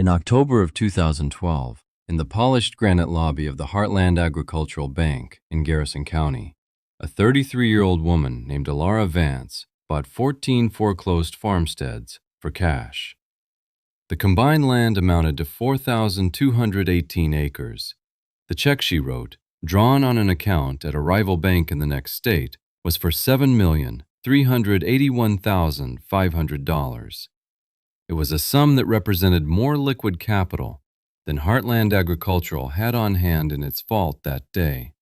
In October of 2012, in the polished granite lobby of the Heartland Agricultural Bank in Garrison County, a 33-year-old woman named Elara Vance bought 14 foreclosed farmsteads for cash. The combined land amounted to 4,218 acres. The check she wrote, drawn on an account at a rival bank in the next state, was for $7,381,500. It was a sum that represented more liquid capital than Heartland Agricultural had on hand in its vault that day.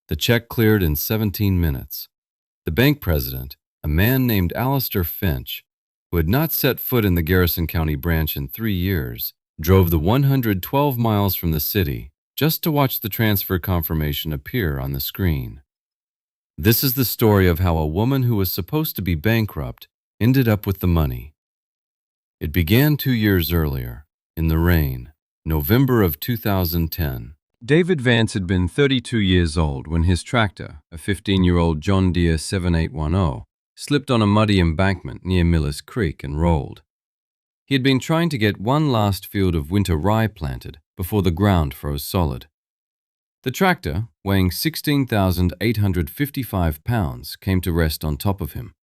The check cleared in 17 minutes. The bank president, a man named Alistair Finch, who had not set foot in the Garrison County branch in 3 years, drove the 112 miles from the city just to watch the transfer confirmation appear on the screen. This is the story of how a woman who was supposed to be bankrupt ended up with the money. It began 2 years earlier, in the rain, November of 2010. David Vance had been 32 years old when his tractor, a 15-year-old John Deere 7810, slipped on a muddy embankment near Miller's Creek and rolled. He had been trying to get one last field of winter rye planted before the ground froze solid. The tractor, weighing 16,855 pounds, came to rest on top of him.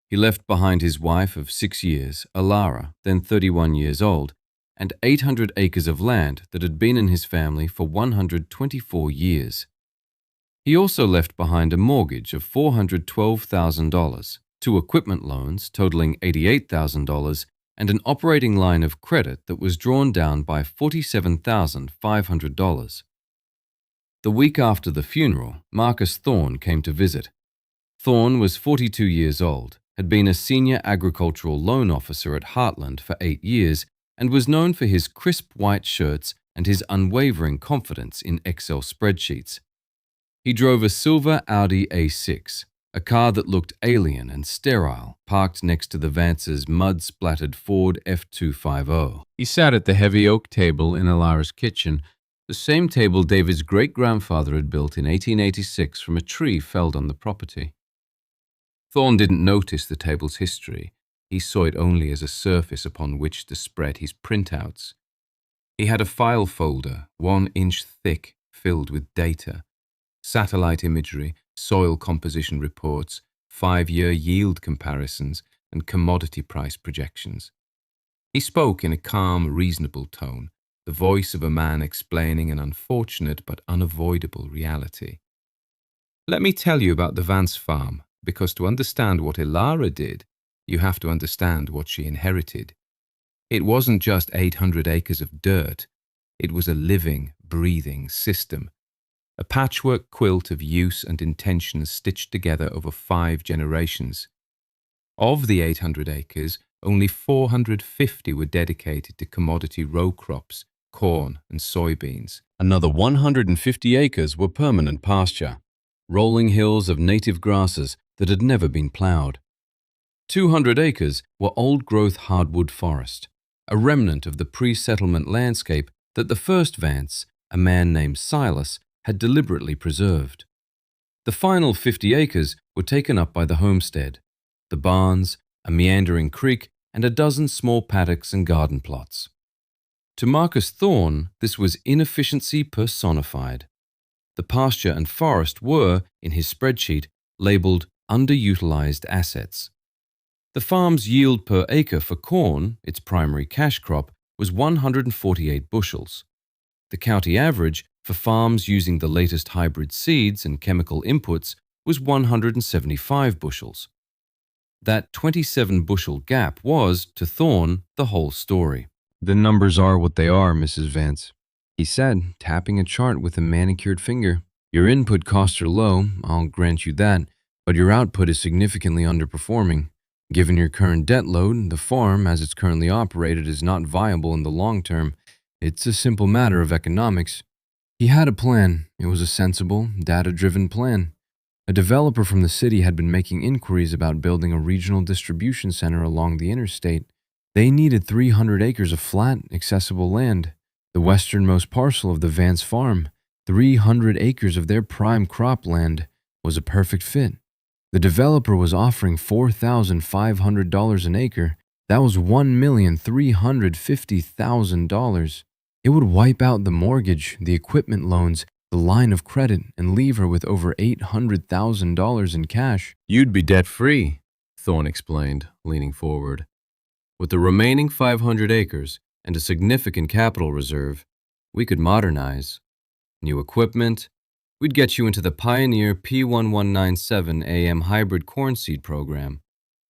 He left behind his wife of 6 years, Elara, then 31 years old, and 800 acres of land that had been in his family for 124 years. He also left behind a mortgage of $412,000, 2 equipment loans totaling $88,000, and an operating line of credit that was drawn down by $47,500. The week after the funeral, Marcus Thorne came to visit. Thorne was 42 years old, had been a senior agricultural loan officer at Heartland for 8 years, and was known for his crisp white shirts and his unwavering confidence in Excel spreadsheets. He drove a silver Audi A6, a car that looked alien and sterile, parked next to the Vance's mud-splattered Ford F250. He sat at the heavy oak table in Elara's kitchen, the same table David's great-grandfather had built in 1886 from a tree felled on the property. Thorne didn't notice the table's history. He saw it only as a surface upon which to spread his printouts. He had a file folder, 1 inch thick, filled with data, satellite imagery, soil composition reports, 5-year yield comparisons, and commodity price projections. He spoke in a calm, reasonable tone, the voice of a man explaining an unfortunate but unavoidable reality. Let me tell you about the Vance farm, because to understand what Elara did, you have to understand what she inherited. It wasn't just 800 acres of dirt. It was a living, breathing system, a patchwork quilt of use and intentions stitched together over 5 generations. Of the 800 acres, only 450 were dedicated to commodity row crops, corn and soybeans. Another 150 acres were permanent pasture, rolling hills of native grasses that had never been plowed. 200 acres were old-growth hardwood forest, a remnant of the pre-settlement landscape that the first Vance, a man named Silas, had deliberately preserved. The final 50 acres were taken up by the homestead, the barns, a meandering creek, and a dozen small paddocks and garden plots. To Marcus Thorne, this was inefficiency personified. The pasture and forest were, in his spreadsheet, labeled underutilized assets. The farm's yield per acre for corn, its primary cash crop, was 148 bushels. The county average for farms using the latest hybrid seeds and chemical inputs was 175 bushels. That 27-bushel gap was, to Thorne, the whole story. "The numbers are what they are, Mrs. Vance," he said, tapping a chart with a manicured finger. "Your input costs are low, I'll grant you that, but your output is significantly underperforming. Given your current debt load, the farm, as it's currently operated, is not viable in the long term. It's a simple matter of economics." He had a plan. It was a sensible, data-driven plan. A developer from the city had been making inquiries about building a regional distribution center along the interstate. They needed 300 acres of flat, accessible land, the westernmost parcel of the Vance farm. 300 acres of their prime cropland was a perfect fit. The developer was offering $4,500 an acre, That was $1,350,000. It would wipe out the mortgage, the equipment loans, the line of credit, and leave her with over $800,000 in cash. You'd be debt-free, Thorne explained, leaning forward. With the remaining 500 acres and a significant capital reserve, we could modernize. New equipment. We'd get you into the Pioneer P1197 AM hybrid corn seed program.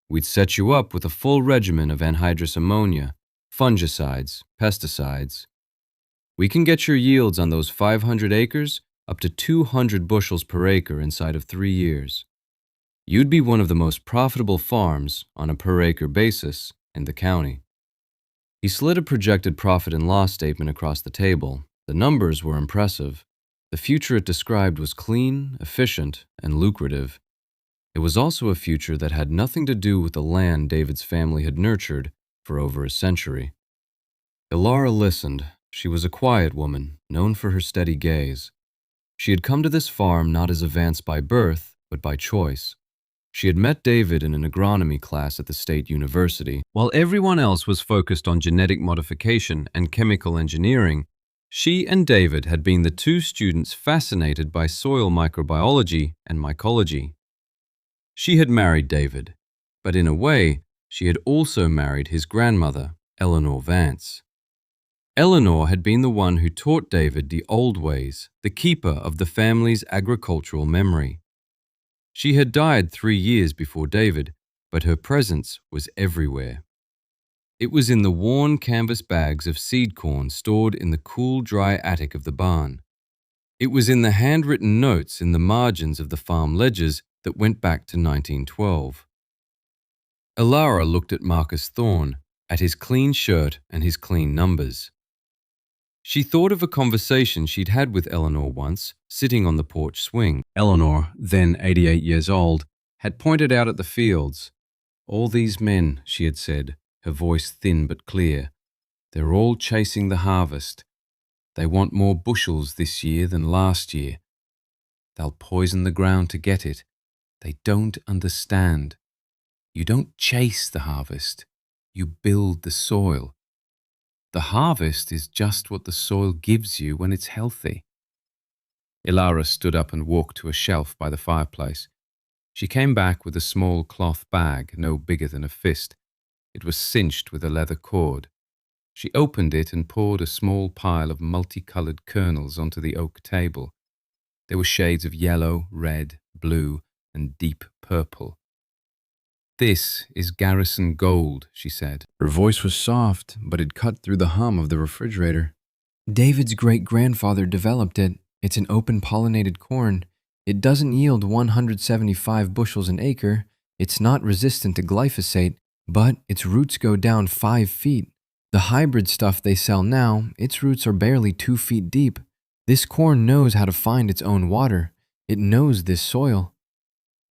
We'd set you up with a full regimen of anhydrous ammonia, fungicides, pesticides. We can get your yields on those 500 acres up to 200 bushels per acre inside of 3 years. You'd be one of the most profitable farms on a per-acre basis in the county. He slid a projected profit and loss statement across the table. The numbers were impressive. The future it described was clean, efficient, and lucrative. It was also a future that had nothing to do with the land David's family had nurtured for over a century. Elara listened. She was a quiet woman, known for her steady gaze. She had come to this farm not as a Vance by birth, but by choice. She had met David in an agronomy class at the state university. While everyone else was focused on genetic modification and chemical engineering, she and David had been the two students fascinated by soil microbiology and mycology. She had married David, but in a way, she had also married his grandmother, Elara Vance. Elara had been the one who taught David the old ways, the keeper of the family's agricultural memory. She had died 3 years before David, but her presence was everywhere. It was in the worn canvas bags of seed corn stored in the cool, dry attic of the barn. It was in the handwritten notes in the margins of the farm ledgers that went back to 1912. Elara looked at Marcus Thorne, at his clean shirt and his clean numbers. She thought of a conversation she'd had with Elara once, sitting on the porch swing. Elara, then 88 years old, had pointed out at the fields. All these men, she had said, her voice thin but clear, they're all chasing the harvest. They want more bushels this year than last year. They'll poison the ground to get it. They don't understand. You don't chase the harvest. You build the soil. The harvest is just what the soil gives you when it's healthy. Elara stood up and walked to a shelf by the fireplace. She came back with a small cloth bag no bigger than a fist. It was cinched with a leather cord. She opened it and poured a small pile of multicolored kernels onto the oak table. There were shades of yellow, red, blue, and deep purple. This is Garrison Gold, she said. Her voice was soft, but it cut through the hum of the refrigerator. David's great-grandfather developed it. It's an open-pollinated corn. It doesn't yield 175 bushels an acre. It's not resistant to glyphosate, but its roots go down 5 feet. The hybrid stuff they sell now, its roots are barely 2 feet deep. This corn knows how to find its own water. It knows this soil.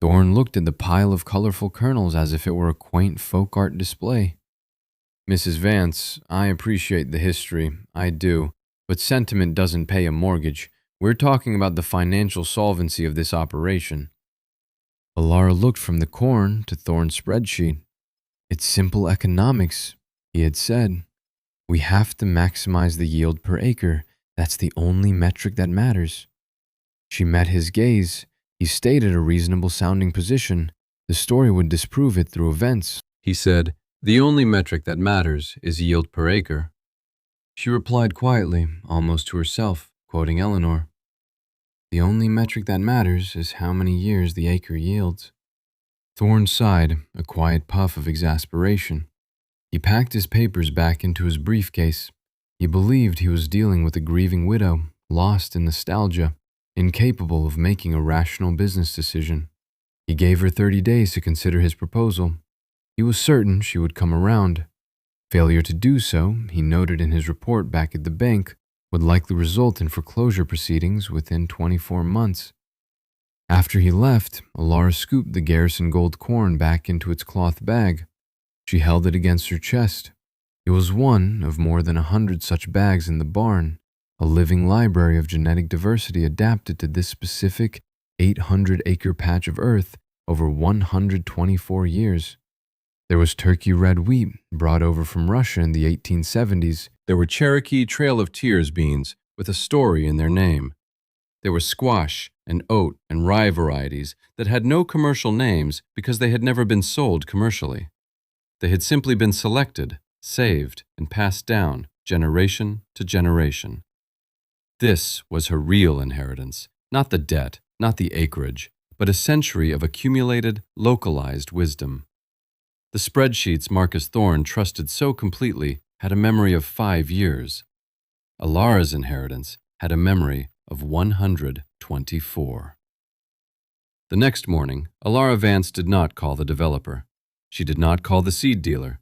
Thorne looked at the pile of colorful kernels as if it were a quaint folk art display. Mrs. Vance, I appreciate the history, I do, but sentiment doesn't pay a mortgage. We're talking about the financial solvency of this operation. Elara looked from the corn to Thorne's spreadsheet. It's simple economics, he had said. We have to maximize the yield per acre. That's the only metric that matters. She met his gaze. He stayed at a reasonable-sounding position. The story would disprove it through events. He said, the only metric that matters is yield per acre. She replied quietly, almost to herself, quoting Elara. The only metric that matters is how many years the acre yields. Thorne sighed, a quiet puff of exasperation. He packed his papers back into his briefcase. He believed he was dealing with a grieving widow, lost in nostalgia, incapable of making a rational business decision. He gave her 30 days to consider his proposal. He was certain she would come around. Failure to do so, he noted in his report back at the bank, would likely result in foreclosure proceedings within 24 months. After he left, Elara scooped the Garrison Gold corn back into its cloth bag. She held it against her chest. It was one of more than 100 such bags in the barn, a living library of genetic diversity adapted to this specific 800-acre patch of earth over 124 years. There was Turkey red wheat brought over from Russia in the 1870s. There were Cherokee Trail of Tears beans with a story in their name. There were squash and oat and rye varieties that had no commercial names because they had never been sold commercially. They had simply been selected, saved, and passed down generation to generation. This was her real inheritance, not the debt, not the acreage, but a century of accumulated, localized wisdom. The spreadsheets Marcus Thorne trusted so completely had a memory of 5 years. Elara's inheritance had a memory of 124. The next morning, Elara Vance did not call the developer. She did not call the seed dealer.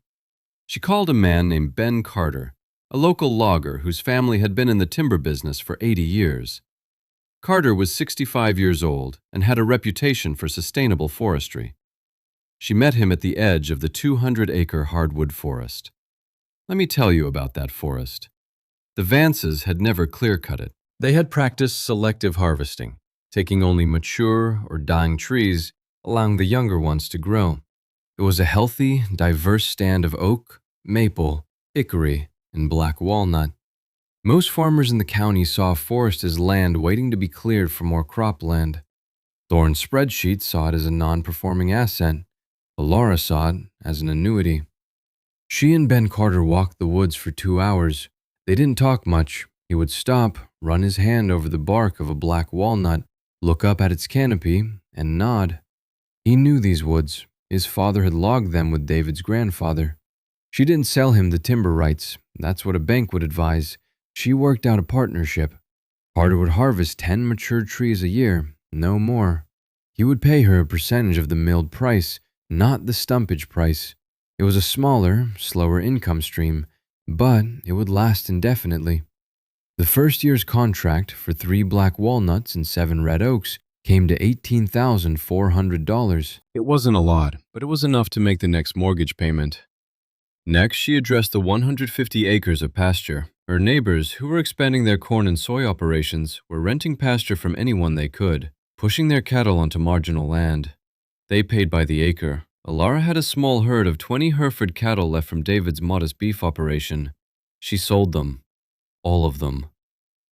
She called a man named Ben Carter, a local logger whose family had been in the timber business for 80 years. Carter was 65 years old and had a reputation for sustainable forestry. She met him at the edge of the 200-acre hardwood forest. Let me tell you about that forest. The Vances had never clear-cut it. They had practiced selective harvesting, taking only mature or dying trees, allowing the younger ones to grow. It was a healthy, diverse stand of oak, maple, hickory, and black walnut. Most farmers in the county saw a forest as land waiting to be cleared for more cropland. Thorne's spreadsheet saw it as a non-performing asset. Elara saw it as an annuity. She and Ben Carter walked the woods for 2 hours. They didn't talk much. He would stop, run his hand over the bark of a black walnut, look up at its canopy, and nod. He knew these woods. His father had logged them with David's grandfather. She didn't sell him the timber rights. That's what a bank would advise. She worked out a partnership. Carter would harvest 10 mature trees a year, no more. He would pay her a percentage of the milled price, not the stumpage price. It was a smaller, slower income stream, but it would last indefinitely. The first year's contract for 3 black walnuts and 7 red oaks came to $18,400. It wasn't a lot, but it was enough to make the next mortgage payment. Next, she addressed the 150 acres of pasture. Her neighbors, who were expanding their corn and soy operations, were renting pasture from anyone they could, pushing their cattle onto marginal land. They paid by the acre. Elara had a small herd of 20 Hereford cattle left from David's modest beef operation. She sold them. All of them.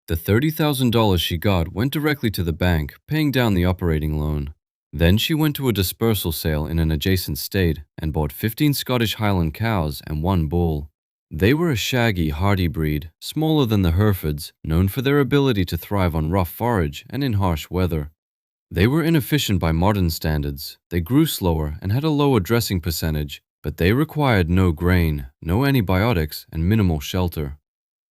The $30,000 she got went directly to the bank, paying down the operating loan. Then she went to a dispersal sale in an adjacent state and bought 15 Scottish Highland cows and 1 bull. They were a shaggy, hardy breed, smaller than the Herefords, known for their ability to thrive on rough forage and in harsh weather. They were inefficient by modern standards. They grew slower and had a lower dressing percentage, but they required no grain, no antibiotics, and minimal shelter.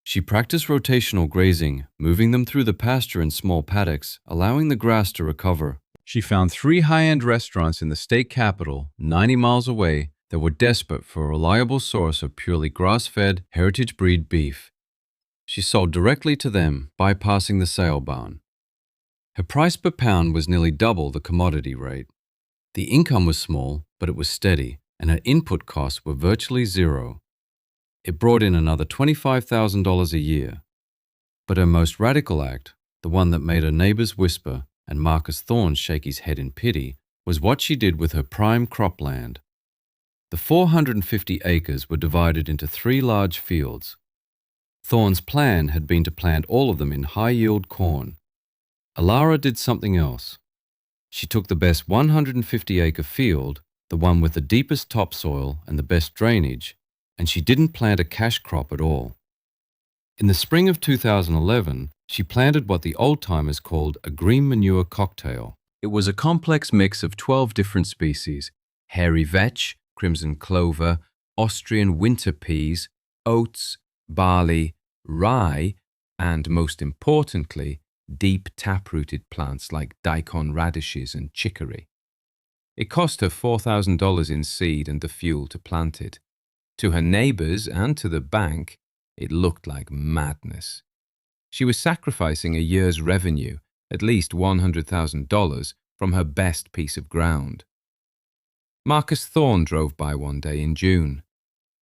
She practiced rotational grazing, moving them through the pasture in small paddocks, allowing the grass to recover. She found 3 high-end restaurants in the state capital, 90 miles away, that were desperate for a reliable source of purely grass-fed, heritage breed beef. She sold directly to them, bypassing the sale barn. Her price per pound was nearly double the commodity rate. The income was small, but it was steady, and her input costs were virtually zero. It brought in another $25,000 a year. But her most radical act, the one that made her neighbors whisper and Marcus Thorne shake his head in pity, was what she did with her prime cropland. The 450 acres were divided into 3 large fields. Thorne's plan had been to plant all of them in high-yield corn. Elara did something else. She took the best 150-acre field, the one with the deepest topsoil and the best drainage, and she didn't plant a cash crop at all. In the spring of 2011, she planted what the old-timers called a green manure cocktail. It was a complex mix of 12 different species: hairy vetch, crimson clover, Austrian winter peas, oats, barley, rye, and most importantly, deep tap-rooted plants like daikon radishes and chicory. It cost her $4,000 in seed and the fuel to plant it. To her neighbors and to the bank, it looked like madness. She was sacrificing a year's revenue, at least $100,000, from her best piece of ground. Marcus Thorne drove by one day in June.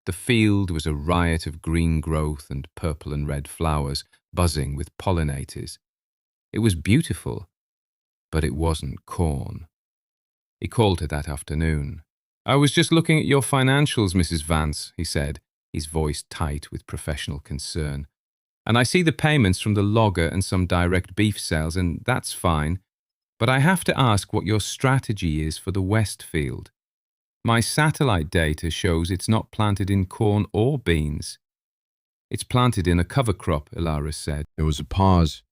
The field was a riot of green growth and purple and red flowers, buzzing with pollinators. It was beautiful, but it wasn't corn. He called her that afternoon. I was just looking at your financials, Mrs. Vance, he said, his voice tight with professional concern. And I see the payments from the logger and some direct beef sales, and that's fine. But I have to ask what your strategy is for the West Field. My satellite data shows it's not planted in corn or beans. It's planted in a cover crop, Elara said. There was a pause.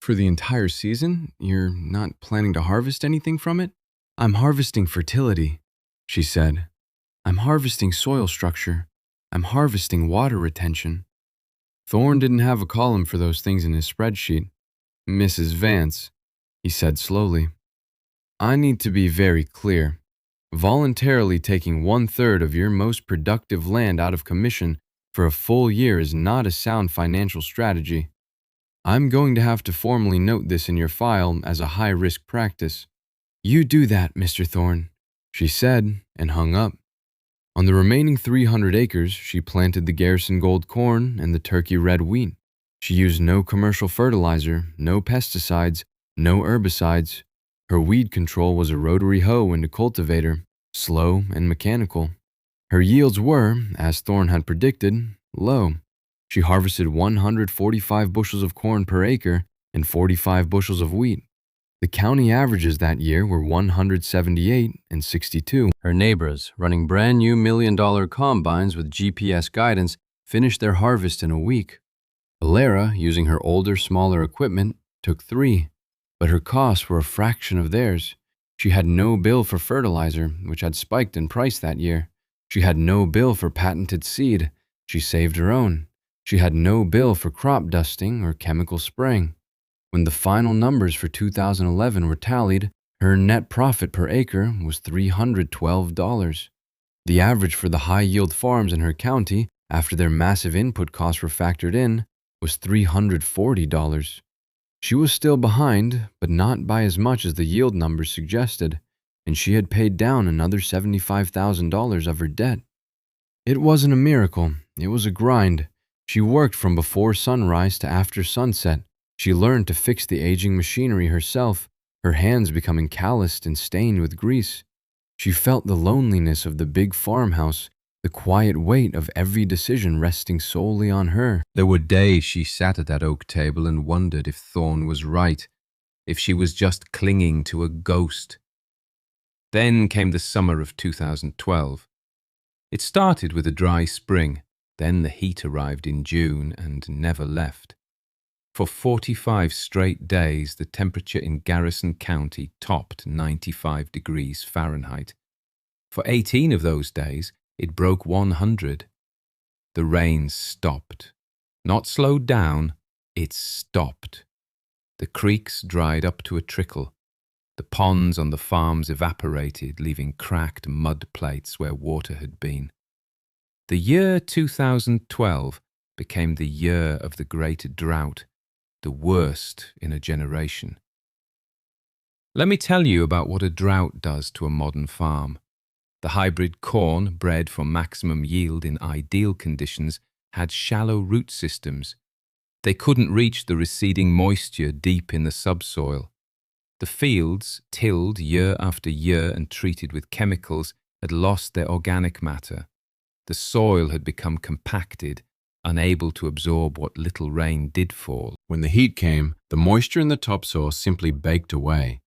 For the entire season, you're not planning to harvest anything from it? I'm harvesting fertility, she said. I'm harvesting soil structure. I'm harvesting water retention. Thorne didn't have a column for those things in his spreadsheet. Mrs. Vance, he said slowly, I need to be very clear. Voluntarily taking 1/3 of your most productive land out of commission for a full year is not a sound financial strategy. I'm going to have to formally note this in your file as a high-risk practice. You do that, Mr. Thorne, she said, and hung up. On the remaining 300 acres, she planted the Garrison Gold corn and the Turkey red wheat. She used no commercial fertilizer, no pesticides, no herbicides. Her weed control was a rotary hoe and a cultivator, slow and mechanical. Her yields were, as Thorne had predicted, low. She harvested 145 bushels of corn per acre and 45 bushels of wheat. The county averages that year were 178 and 62. Her neighbors, running brand new $1 million combines with GPS guidance, finished their harvest in a week. Elara, using her older, smaller equipment, took 3, but her costs were a fraction of theirs. She had no bill for fertilizer, which had spiked in price that year. She had no bill for patented seed. She saved her own. She had no bill for crop dusting or chemical spraying. When the final numbers for 2011 were tallied, her net profit per acre was $312. The average for the high-yield farms in her county, after their massive input costs were factored in, was $340. She was still behind, but not by as much as the yield numbers suggested, and she had paid down another $75,000 of her debt. It wasn't a miracle, it was a grind. She worked from before sunrise to after sunset. She learned to fix the aging machinery herself, her hands becoming calloused and stained with grease. She felt the loneliness of the big farmhouse, the quiet weight of every decision resting solely on her. There were days she sat at that oak table and wondered if Thorne was right, if she was just clinging to a ghost. Then came the summer of 2012. It started with a dry spring, then the heat arrived in June and never left. For 45 straight days, the temperature in Garrison County topped 95 degrees Fahrenheit. For 18 of those days, it broke 100. The rain stopped. Not slowed down, it stopped. The creeks dried up to a trickle. The ponds on the farms evaporated, leaving cracked mud plates where water had been. The year 2012 became the year of the great drought, the worst in a generation. Let me tell you about what a drought does to a modern farm. The hybrid corn, bred for maximum yield in ideal conditions, had shallow root systems. They couldn't reach the receding moisture deep in the subsoil. The fields, tilled year after year and treated with chemicals, had lost their organic matter. The soil had become compacted, unable to absorb what little rain did fall. When the heat came, the moisture in the topsoil simply baked away.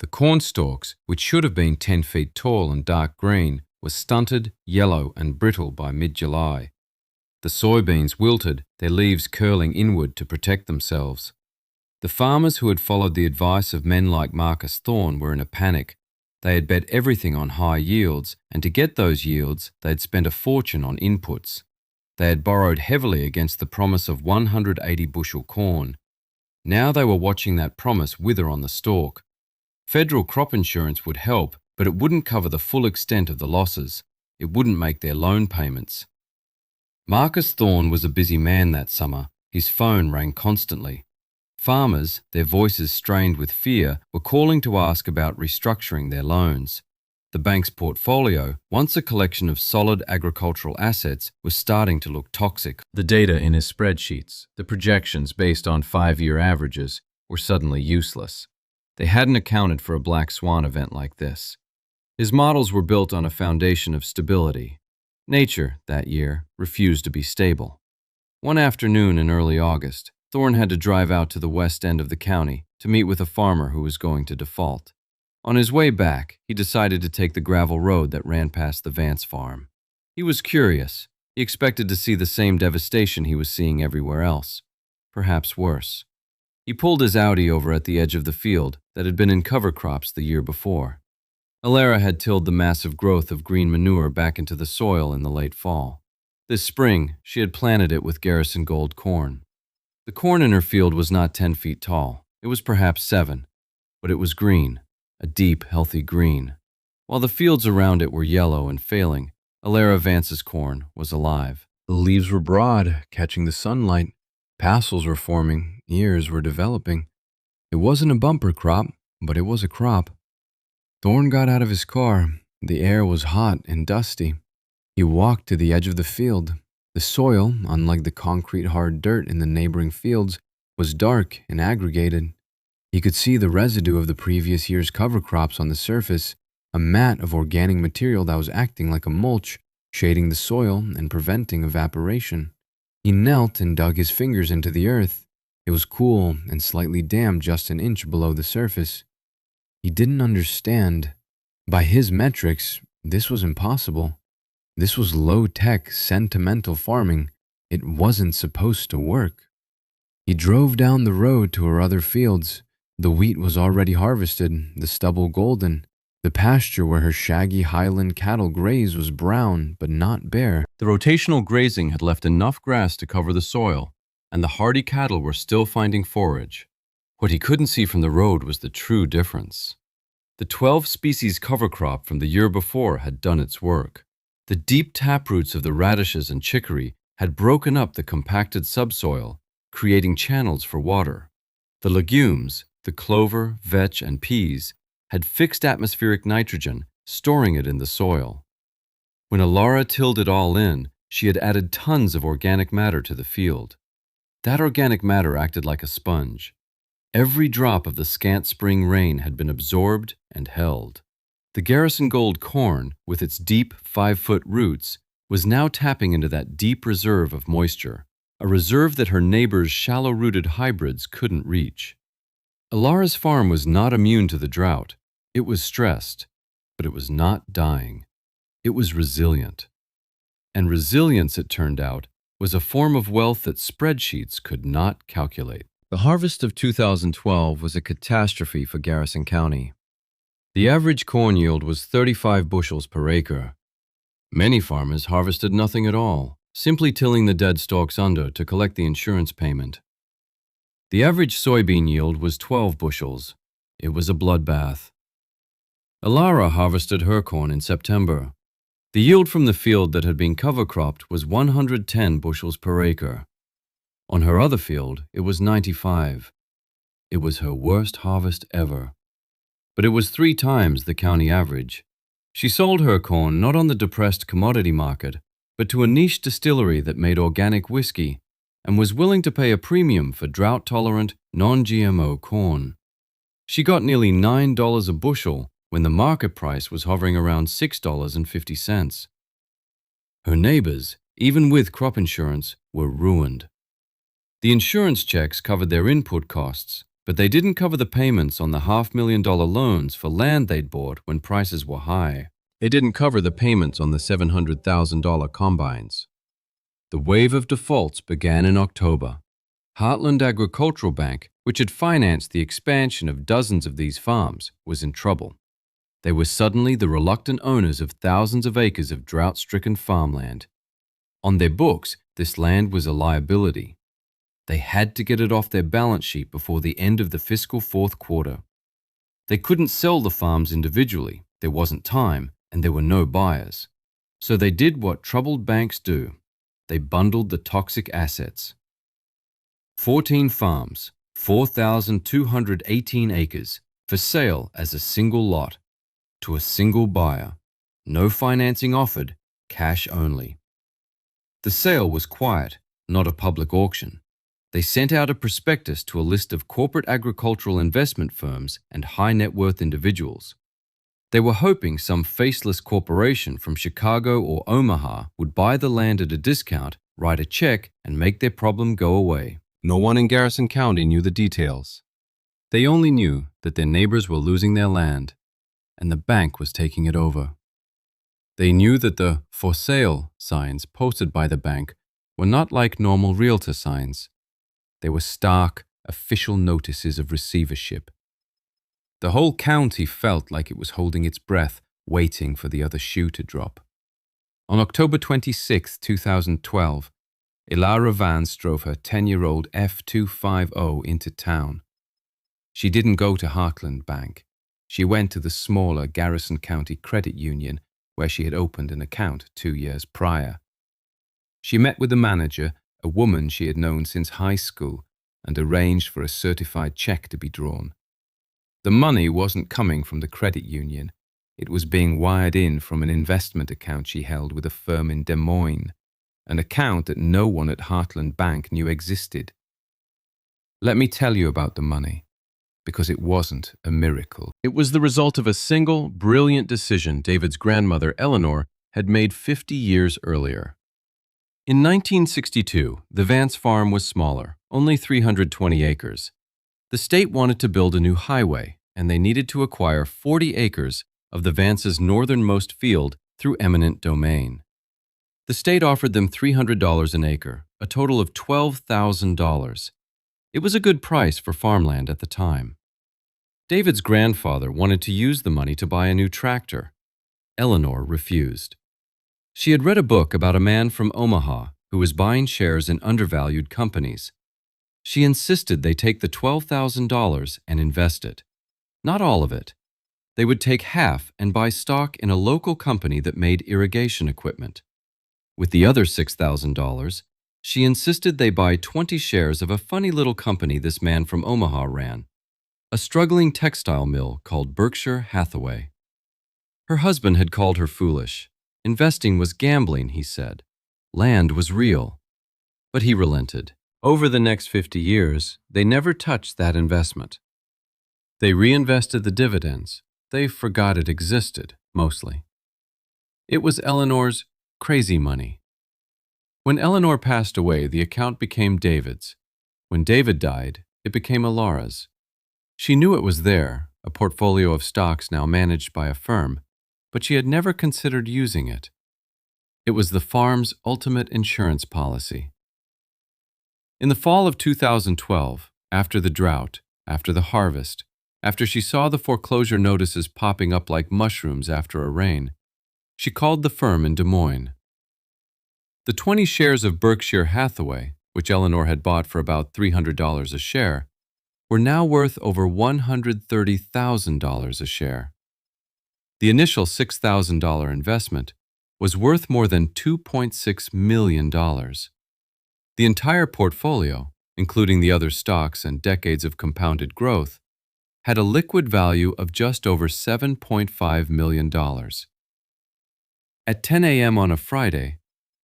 The corn stalks, which should have been 10 feet tall and dark green, were stunted, yellow and brittle by mid-July. The soybeans wilted, their leaves curling inward to protect themselves. The farmers who had followed the advice of men like Marcus Thorne were in a panic. They had bet everything on high yields, and to get those yields, they had spent a fortune on inputs. They had borrowed heavily against the promise of 180 bushel corn. Now they were watching that promise wither on the stalk. Federal crop insurance would help, but it wouldn't cover the full extent of the losses. It wouldn't make their loan payments. Marcus Thorne was a busy man that summer. His phone rang constantly. Farmers, their voices strained with fear, were calling to ask about restructuring their loans. The bank's portfolio, once a collection of solid agricultural assets, was starting to look toxic. The data in his spreadsheets, the projections based on 5-year averages, were suddenly useless. They hadn't accounted for a black swan event like this. His models were built on a foundation of stability. Nature, that year, refused to be stable. One afternoon in early August, Thorne had to drive out to the west end of the county to meet with a farmer who was going to default. On his way back, he decided to take the gravel road that ran past the Vance farm. He was curious. He expected to see the same devastation he was seeing everywhere else, perhaps worse. He pulled his Audi over at the edge of the field that had been in cover crops the year before. Elara had tilled the massive growth of green manure back into the soil in the late fall. This spring, she had planted it with Garrison Gold corn. The corn in her field was not 10 feet tall. It was perhaps 7, but it was green, a deep, healthy green. While the fields around it were yellow and failing, Elara Vance's corn was alive. The leaves were broad, catching the sunlight. Tassels were forming, ears were developing. It wasn't a bumper crop, but it was a crop. Thorne got out of his car. The air was hot and dusty. He walked to the edge of the field. The soil, unlike the concrete hard dirt in the neighboring fields, was dark and aggregated. He could see the residue of the previous year's cover crops on the surface, a mat of organic material that was acting like a mulch, shading the soil and preventing evaporation. He knelt and dug his fingers into the earth. It was cool and slightly damp just an inch below the surface. He didn't understand. By his metrics, this was impossible. This was low-tech, sentimental farming. It wasn't supposed to work. He drove down the road to her other fields. The wheat was already harvested, the stubble golden. The pasture where her shaggy highland cattle grazed was brown, but not bare. The rotational grazing had left enough grass to cover the soil, and the hardy cattle were still finding forage. What he couldn't see from the road was the true difference. The 12-species cover crop from the year before had done its work. The deep taproots of the radishes and chicory had broken up the compacted subsoil, creating channels for water. The legumes, the clover, vetch, and peas, had fixed atmospheric nitrogen, storing it in the soil. When Elara tilled it all in, she had added tons of organic matter to the field. That organic matter acted like a sponge. Every drop of the scant spring rain had been absorbed and held. The Garrison Gold corn, with its deep 5-foot roots, was now tapping into that deep reserve of moisture, a reserve that her neighbors' shallow-rooted hybrids couldn't reach. Elara's farm was not immune to the drought. It was stressed, but it was not dying. It was resilient. And resilience, it turned out, was a form of wealth that spreadsheets could not calculate. The harvest of 2012 was a catastrophe for Garrison County. The average corn yield was 35 bushels per acre. Many farmers harvested nothing at all, simply tilling the dead stalks under to collect the insurance payment. The average soybean yield was 12 bushels. It was a bloodbath. Elara harvested her corn in September. The yield from the field that had been cover cropped was 110 bushels per acre. On her other field, it was 95. It was her worst harvest ever. But it was 3 times the county average. She sold her corn not on the depressed commodity market, but to a niche distillery that made organic whiskey and was willing to pay a premium for drought-tolerant, non-GMO corn. She got nearly $9 a bushel when the market price was hovering around $6.50. Her neighbors, even with crop insurance, were ruined. The insurance checks covered their input costs, but they didn't cover the payments on the $500,000 loans for land they'd bought when prices were high. It didn't cover the payments on the $700,000 combines. The wave of defaults began in October. Heartland Agricultural Bank, which had financed the expansion of dozens of these farms, was in trouble. They were suddenly the reluctant owners of thousands of acres of drought-stricken farmland. On their books, this land was a liability. They had to get it off their balance sheet before the end of the fiscal fourth quarter. They couldn't sell the farms individually. There wasn't time, and there were no buyers. So they did what troubled banks do. They bundled the toxic assets. 14 farms, 4,218 acres, for sale as a single lot, to a single buyer. No financing offered, cash only. The sale was quiet, not a public auction. They sent out a prospectus to a list of corporate agricultural investment firms and high net worth individuals. They were hoping some faceless corporation from Chicago or Omaha would buy the land at a discount, write a check, and make their problem go away. No one in Garrison County knew the details. They only knew that their neighbors were losing their land, and the bank was taking it over. They knew that the "for sale" signs posted by the bank were not like normal realtor signs. They were stark, official notices of receivership. The whole county felt like it was holding its breath, waiting for the other shoe to drop. On October 26, 2012, Elara Vance drove her 10-year-old F250 into town. She didn't go to Heartland Bank. She went to the smaller Garrison County Credit Union where she had opened an account 2 years prior. She met with the manager, a woman she had known since high school, and arranged for a certified check to be drawn. The money wasn't coming from the credit union. It was being wired in from an investment account she held with a firm in Des Moines, an account that no one at Heartland Bank knew existed. Let me tell you about the money, because it wasn't a miracle. It was the result of a single, brilliant decision David's grandmother, Eleanor, had made 50 years earlier. In 1962, the Vance farm was smaller, only 320 acres. The state wanted to build a new highway, and they needed to acquire 40 acres of the Vance's northernmost field through eminent domain. The state offered them $300 an acre, a total of $12,000. It was a good price for farmland at the time. David's grandfather wanted to use the money to buy a new tractor. Eleanor refused. She had read a book about a man from Omaha who was buying shares in undervalued companies. She insisted they take the $12,000 and invest it. Not all of it. They would take half and buy stock in a local company that made irrigation equipment. With the other $6,000, she insisted they buy 20 shares of a funny little company this man from Omaha ran, a struggling textile mill called Berkshire Hathaway. Her husband had called her foolish. Investing was gambling, he said. Land was real. But he relented. Over the next 50 years, they never touched that investment. They reinvested the dividends. They forgot it existed, mostly. It was Eleanor's crazy money. When Eleanor passed away, the account became David's. When David died, it became Elara's. She knew it was there, a portfolio of stocks now managed by a firm, but she had never considered using it. It was the farm's ultimate insurance policy. In the fall of 2012, after the drought, after the harvest, after she saw the foreclosure notices popping up like mushrooms after a rain, she called the firm in Des Moines. The 20 shares of Berkshire Hathaway, which Eleanor had bought for about $300 a share, were now worth over $130,000 a share. The initial $6,000 investment was worth more than $2.6 million. The entire portfolio, including the other stocks and decades of compounded growth, had a liquid value of just over $7.5 million. At 10 a.m. on a Friday,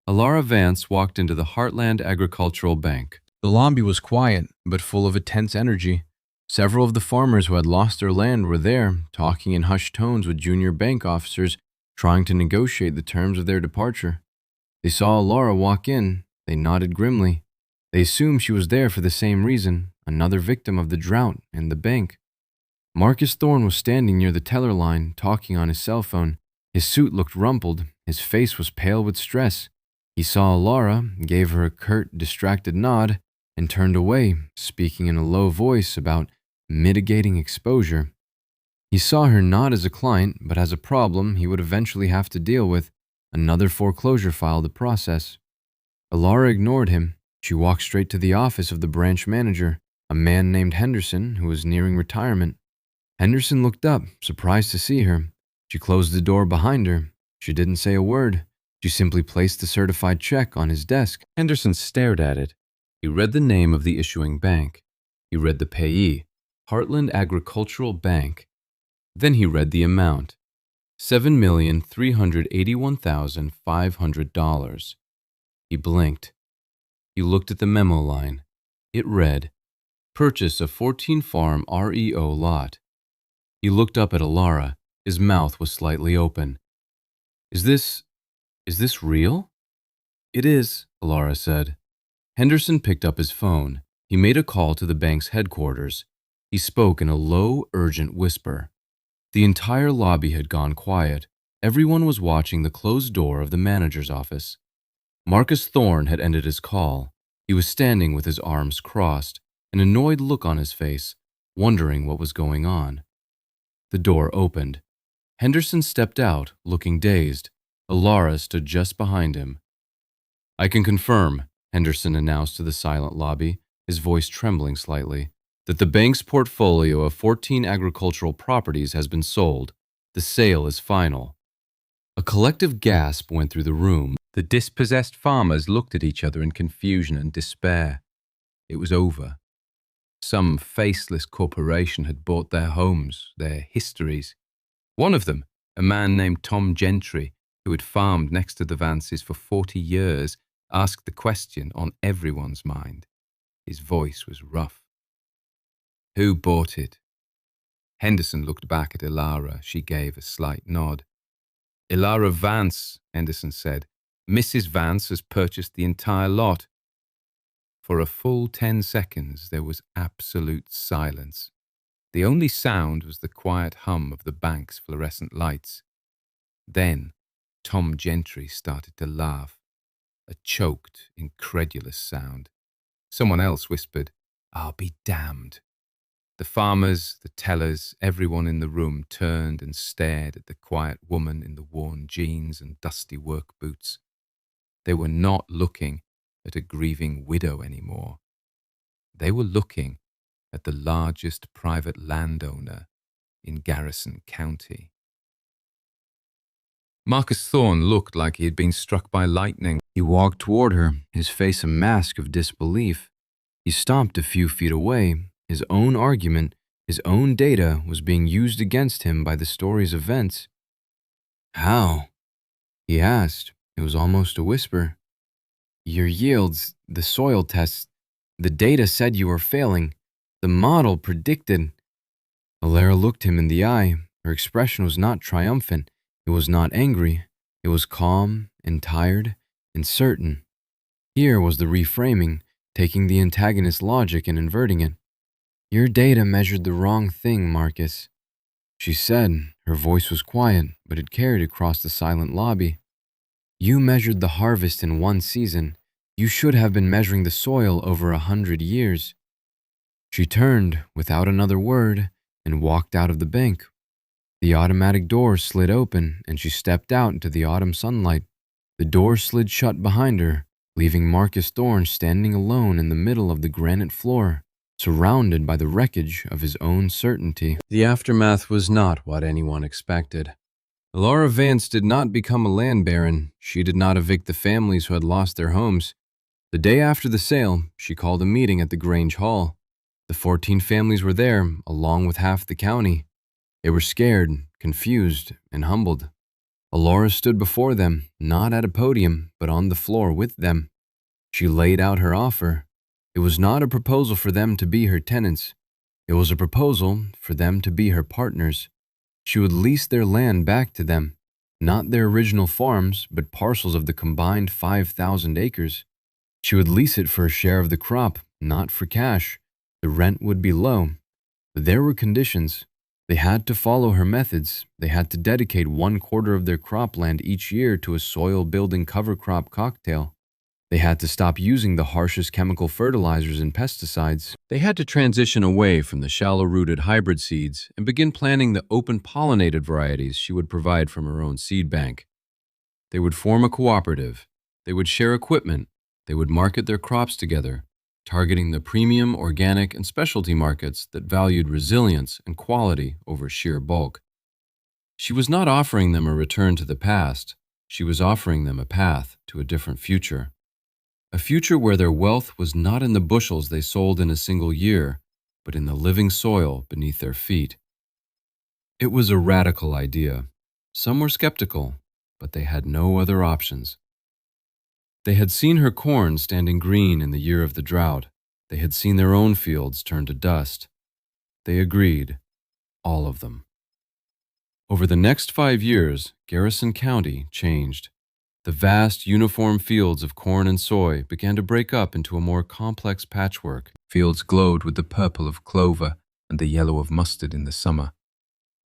Elara Vance walked into the Heartland Agricultural Bank. The lobby was quiet, but full of intense energy. Several of the farmers who had lost their land were there, talking in hushed tones with junior bank officers, trying to negotiate the terms of their departure. They saw Elara walk in. They nodded grimly. They assumed she was there for the same reason, another victim of the drought and the bank. Marcus Thorne was standing near the teller line, talking on his cell phone. His suit looked rumpled. His face was pale with stress. He saw Elara, gave her a curt, distracted nod, and turned away, speaking in a low voice about mitigating exposure. He saw her not as a client, but as a problem he would eventually have to deal with, another foreclosure file to process. Elara ignored him. She walked straight to the office of the branch manager, a man named Henderson who was nearing retirement. Henderson looked up, surprised to see her. She closed the door behind her. She didn't say a word. She simply placed the certified check on his desk. Henderson stared at it. He read the name of the issuing bank. He read the payee, Heartland Agricultural Bank. Then he read the amount, $7,381,500. He blinked. He looked at the memo line. It read, "Purchase a 14-farm REO lot." He looked up at Elara. His mouth was slightly open. Is this real? It is, Elara said. Henderson picked up his phone. He made a call to the bank's headquarters. He spoke in a low, urgent whisper. The entire lobby had gone quiet. Everyone was watching the closed door of the manager's office. Marcus Thorne had ended his call. He was standing with his arms crossed, an annoyed look on his face, wondering what was going on. The door opened. Henderson stepped out, looking dazed. Elara stood just behind him. I can confirm, Henderson announced to the silent lobby, his voice trembling slightly, that the bank's portfolio of 14 agricultural properties has been sold. The sale is final. A collective gasp went through the room. The dispossessed farmers looked at each other in confusion and despair. It was over. Some faceless corporation had bought their homes, their histories. One of them, a man named Tom Gentry, who had farmed next to the Vances for 40 years, asked the question on everyone's mind. His voice was rough. Who bought it? Henderson looked back at Elara. She gave a slight nod. Elara Vance, Henderson said. Mrs. Vance has purchased the entire lot. For a full 10 seconds, there was absolute silence. The only sound was the quiet hum of the bank's fluorescent lights. Then, Tom Gentry started to laugh, a choked, incredulous sound. Someone else whispered, I'll be damned. The farmers, the tellers, everyone in the room turned and stared at the quiet woman in the worn jeans and dusty work boots. They were not looking at a grieving widow anymore. They were looking at the largest private landowner in Garrison County. Marcus Thorne looked like he had been struck by lightning. He walked toward her, his face a mask of disbelief. He stomped a few feet away. His own argument, his own data was being used against him by the story's events. How? He asked. It was almost a whisper. Your yields, the soil tests, the data said you were failing. The model predicted. Elara looked him in the eye. Her expression was not triumphant. It was not angry. It was calm and tired and certain. Here was the reframing, taking the antagonist's logic and inverting it. Your data measured the wrong thing, Marcus, she said. Her voice was quiet, but it carried across the silent lobby. You measured the harvest in one season. You should have been measuring the soil over 100 years. She turned without another word and walked out of the bank. The automatic door slid open and she stepped out into the autumn sunlight. The door slid shut behind her, leaving Marcus Thorne standing alone in the middle of the granite floor, surrounded by the wreckage of his own certainty. The aftermath was not what anyone expected. Elara Vance did not become a land baron. She did not evict the families who had lost their homes. The day after the sale, she called a meeting at the Grange Hall. The 14 families were there, along with half the county. They were scared, confused, and humbled. Elara stood before them, not at a podium, but on the floor with them. She laid out her offer. It was not a proposal for them to be her tenants. It was a proposal for them to be her partners. She would lease their land back to them, not their original farms, but parcels of the combined 5,000 acres. She would lease it for a share of the crop, not for cash. The rent would be low. But there were conditions. They had to follow her methods. They had to dedicate 1/4 of their cropland each year to a soil-building cover crop cocktail. They had to stop using the harshest chemical fertilizers and pesticides. They had to transition away from the shallow-rooted hybrid seeds and begin planting the open-pollinated varieties she would provide from her own seed bank. They would form a cooperative. They would share equipment. They would market their crops together, targeting the premium, organic, and specialty markets that valued resilience and quality over sheer bulk. She was not offering them a return to the past. She was offering them a path to a different future. A future where their wealth was not in the bushels they sold in a single year, but in the living soil beneath their feet. It was a radical idea. Some were skeptical, but they had no other options. They had seen her corn standing green in the year of the drought. They had seen their own fields turn to dust. They agreed, all of them. Over the next 5 years, Garrison County changed. The vast, uniform fields of corn and soy began to break up into a more complex patchwork. Fields glowed with the purple of clover and the yellow of mustard in the summer.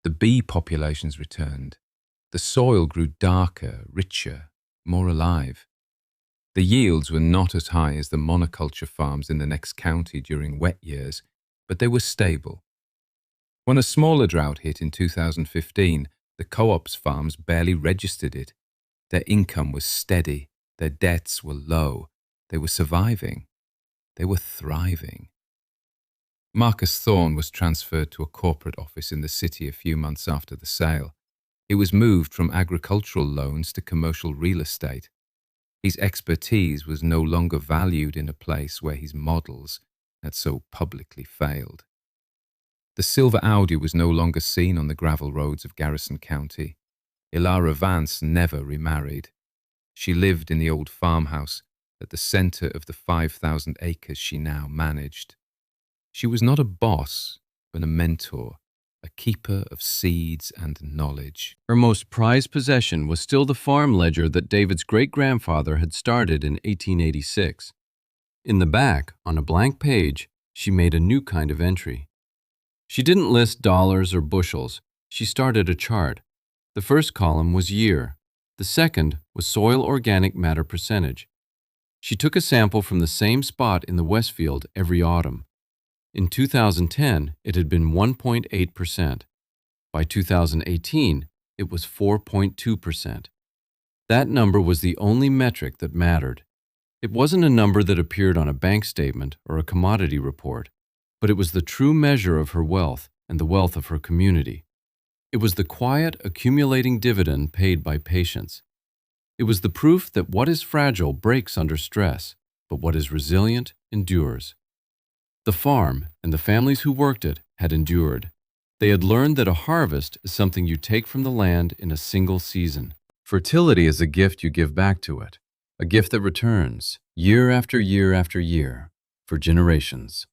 The bee populations returned. The soil grew darker, richer, more alive. The yields were not as high as the monoculture farms in the next county during wet years, but they were stable. When a smaller drought hit in 2015, the co-op's farms barely registered it. Their income was steady, their debts were low, they were surviving, they were thriving. Marcus Thorne was transferred to a corporate office in the city a few months after the sale. He was moved from agricultural loans to commercial real estate. His expertise was no longer valued in a place where his models had so publicly failed. The silver Audi was no longer seen on the gravel roads of Garrison County. Elara Vance never remarried. She lived in the old farmhouse at the center of the 5,000 acres she now managed. She was not a boss, but a mentor, a keeper of seeds and knowledge. Her most prized possession was still the farm ledger that David's great-grandfather had started in 1886. In the back, on a blank page, she made a new kind of entry. She didn't list dollars or bushels. She started a chart. The first column was year. The second was soil organic matter percentage. She took a sample from the same spot in the Westfield every autumn. In 2010, it had been 1.8%. By 2018, it was 4.2%. That number was the only metric that mattered. It wasn't a number that appeared on a bank statement or a commodity report, but it was the true measure of her wealth and the wealth of her community. It was the quiet, accumulating dividend paid by patience. It was the proof that what is fragile breaks under stress, but what is resilient endures. The farm and the families who worked it had endured. They had learned that a harvest is something you take from the land in a single season. Fertility is a gift you give back to it, a gift that returns year after year after year for generations.